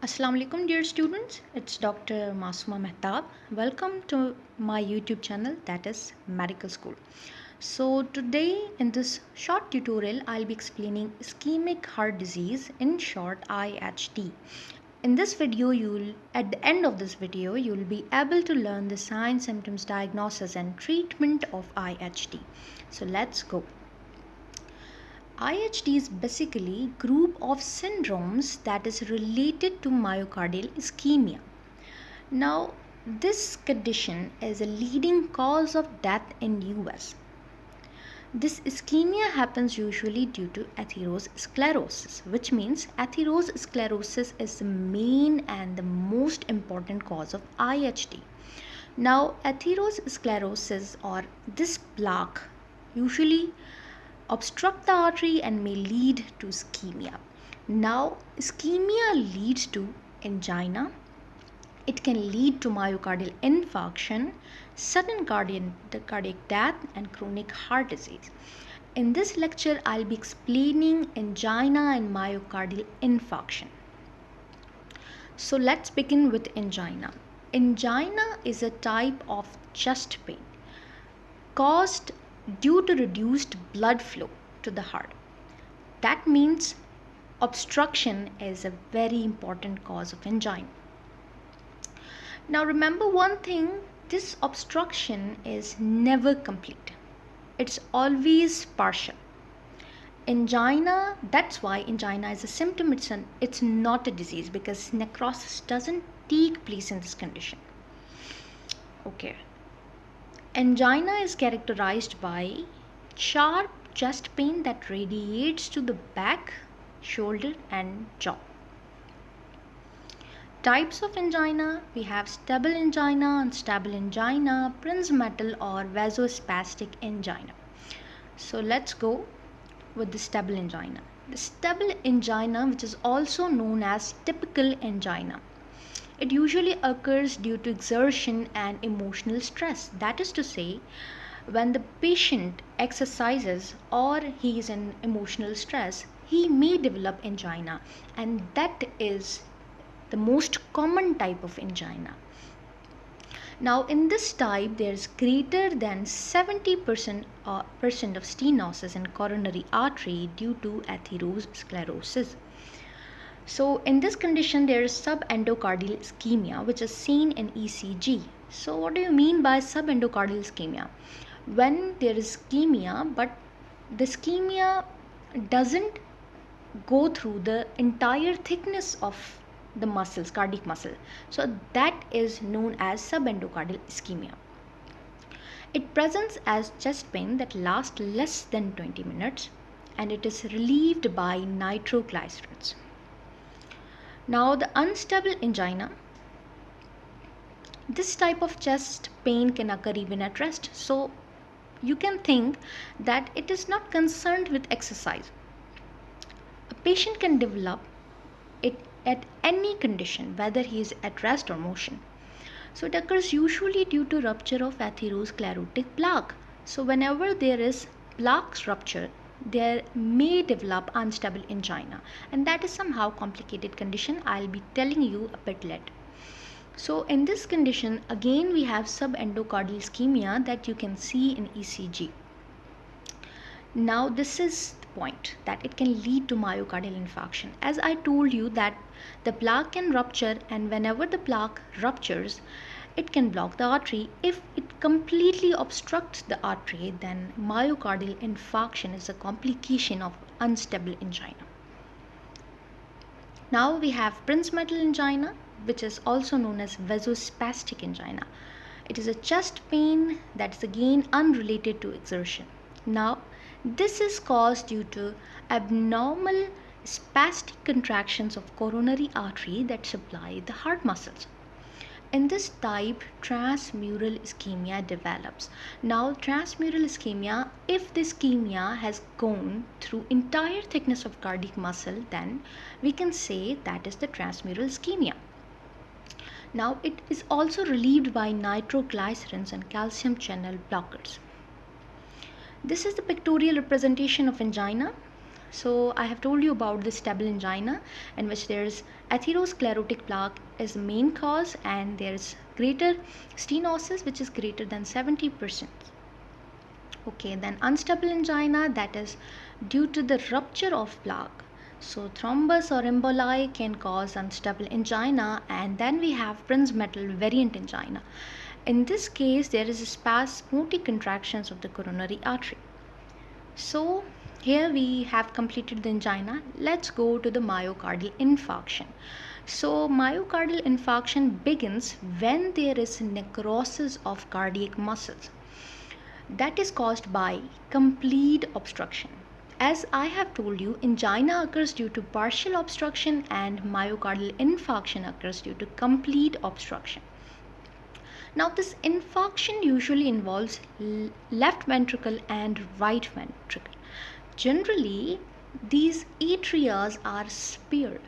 Assalamu alaikum dear students, it's Dr. Masuma Mehtab. Welcome to my YouTube channel, that is Medical School. So today in this short tutorial I'll be explaining ischemic heart disease, in short IHD. In this video at the end of this video you'll be able to learn the signs, symptoms, diagnosis and treatment of IHD. So let's go. IHD is basically group of syndromes that is related to myocardial ischemia. Now, this condition is a leading cause of death in US. This ischemia happens usually due to atherosclerosis, which means atherosclerosis is the main and the most important cause of IHD. Now, atherosclerosis or this plaque usually obstruct the artery and may lead to ischemia. Now, ischemia leads to angina. It can lead to myocardial infarction, sudden cardiac death, and chronic heart disease. In this lecture, I'll be explaining angina and myocardial infarction. So let's begin with angina. Angina is a type of chest pain caused due to reduced blood flow to the heart. That means obstruction is a very important cause of angina. Now remember one thing, this obstruction is never complete. It's always partial. Angina, that's why angina is a symptom, it's not a disease because necrosis doesn't take place in this condition. Okay. Angina is characterized by sharp chest pain that radiates to the back, shoulder and jaw. Types of angina, we have stable angina, unstable angina, PRINZMETAL or vasospastic angina. So let's go with the stable angina. The stable angina, which is also known as typical angina. It usually occurs due to exertion and emotional stress. That is to say, when the patient exercises or he is in emotional stress, he may develop angina, and that is the most common type of angina. Now, in this type, there is greater than 70% of stenosis in coronary artery due to atherosclerosis. So in this condition there is subendocardial ischemia which is seen in ECG. So what do you mean by subendocardial ischemia? When there is ischemia but the ischemia doesn't go through the entire thickness of the muscles, cardiac muscle. So that is known as subendocardial ischemia. It presents as chest pain that lasts less than 20 minutes and it is relieved by nitroglycerins. Now the unstable angina, this type of chest pain can occur even at rest. So you can think that it is not concerned with exercise. A patient can develop it at any condition, whether he is at rest or motion. So it occurs usually due to rupture of atherosclerotic plaque. So whenever there is plaque rupture, there may develop unstable angina, and that is somehow complicated condition. I'll be telling you a bit later. So in this condition again we have subendocardial ischemia that you can see in ECG. Now this is the point that it can lead to myocardial infarction. As I told you that the plaque can rupture, and whenever the plaque ruptures it can block the artery. If it completely obstructs the artery, then myocardial infarction is a complication of unstable angina. Now we have PRINZMETAL angina, which is also known as vasospastic angina. It is a chest pain that is again unrelated to exertion. Now this is caused due to abnormal spastic contractions of coronary artery that supply the heart muscles. In this type, transmural ischemia develops. Now, transmural ischemia, if the ischemia has gone through entire thickness of cardiac muscle, then we can say that is the transmural ischemia. Now, it is also relieved by nitroglycerins and calcium channel blockers. This is the pictorial representation of angina. So I have told you about the stable angina, in which there's atherosclerotic plaque is the main cause, and there's greater stenosis which is greater than 70%. Okay, then unstable angina, that is due to the rupture of plaque. So thrombus or emboli can cause unstable angina, and then we have PRINZMETAL variant angina. In this case, there is spasmodic contractions of the coronary artery. So here we have completed the angina. Let's go to the myocardial infarction. So myocardial infarction begins when there is necrosis of cardiac muscles that is caused by complete obstruction. As I have told you, angina occurs due to partial obstruction and myocardial infarction occurs due to complete obstruction. Now, this infarction usually involves left ventricle and right ventricle. Generally, these atria are spared.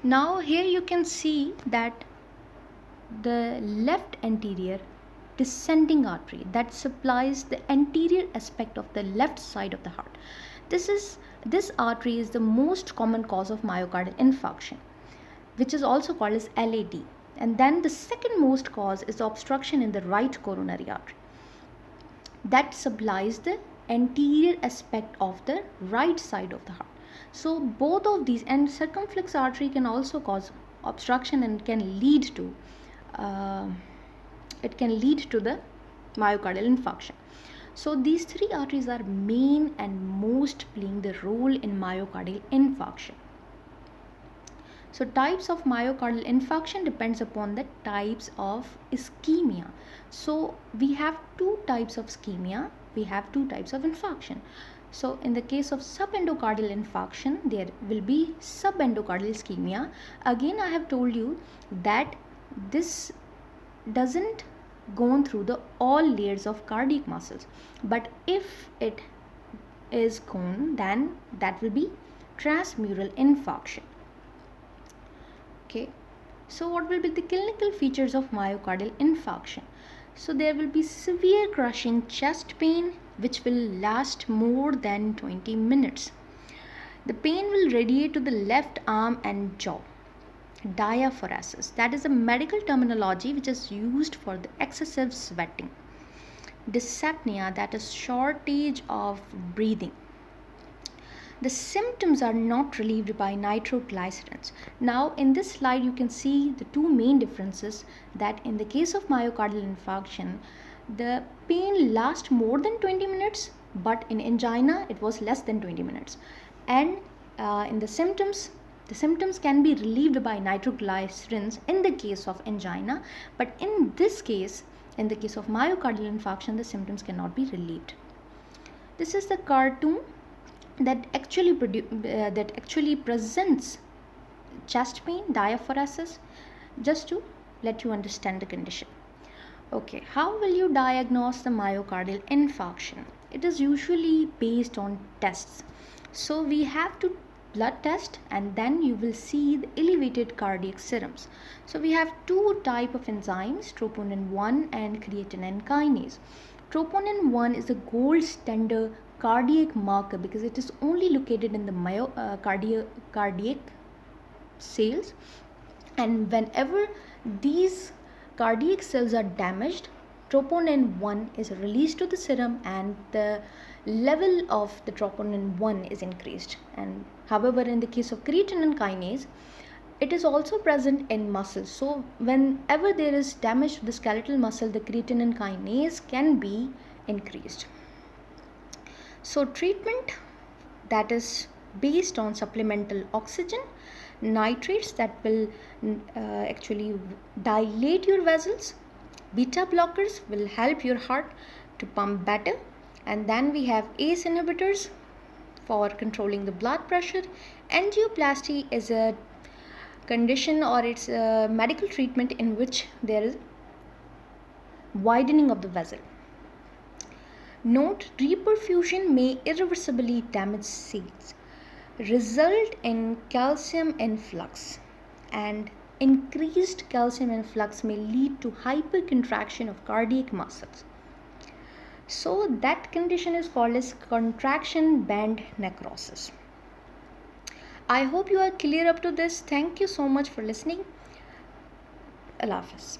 Now, here you can see that the left anterior descending artery that supplies the anterior aspect of the left side of the heart. This artery is the most common cause of myocardial infarction, which is also called as LAD. And then the second most cause is obstruction in the right coronary artery that supplies the anterior aspect of the right side of the heart. So both of these, and circumflex artery can also cause obstruction and can lead to the myocardial infarction. So these three arteries are main and most playing the role in myocardial infarction. So types of myocardial infarction depends upon the types of ischemia. So we have two types of ischemia, we have two types of infarction. So in the case of subendocardial infarction, there will be subendocardial ischemia. Again, I have told you that this doesn't go through the all layers of cardiac muscles, but if it is gone, then that will be transmural infarction. Okay, so what will be the clinical features of myocardial infarction? So there will be severe crushing chest pain which will last more than 20 minutes. The pain will radiate to the left arm and jaw. Diaphoresis, that is a medical terminology which is used for the excessive sweating. Dyspnea, that is shortage of breathing. The symptoms are not relieved by nitroglycerins. Now in this slide you can see the two main differences, that in the case of myocardial infarction the pain lasts more than 20 minutes, but in angina it was less than 20 minutes. And in the symptoms can be relieved by nitroglycerins in the case of angina, but in this case, in the case of myocardial infarction, the symptoms cannot be relieved. This is the cartoon that actually presents chest pain, diaphoresis, just to let you understand the condition. Okay, how will you diagnose the myocardial infarction? It is usually based on tests. So we have to blood test, and then you will see the elevated cardiac serums. So we have two type of enzymes, troponin 1 and creatinine kinase. Troponin 1 is a gold standard cardiac marker because it is only located in the cardiac cells, and whenever these cardiac cells are damaged, troponin 1 is released to the serum and the level of the troponin 1 is increased. And however, in the case of creatinine kinase, it is also present in muscles. So whenever there is damage to the skeletal muscle, the creatinine kinase can be increased. So treatment, that is based on supplemental oxygen, nitrates that will actually dilate your vessels, beta blockers will help your heart to pump better, and then we have ACE inhibitors for controlling the blood pressure. Angioplasty is a condition, or it's a medical treatment in which there is widening of the vessel. Note, reperfusion may irreversibly damage cells, result in calcium influx, and increased calcium influx may lead to hypercontraction of cardiac muscles. So that condition is called as contraction band necrosis. I hope you are clear up to this. Thank you so much for listening. Allah Hafiz.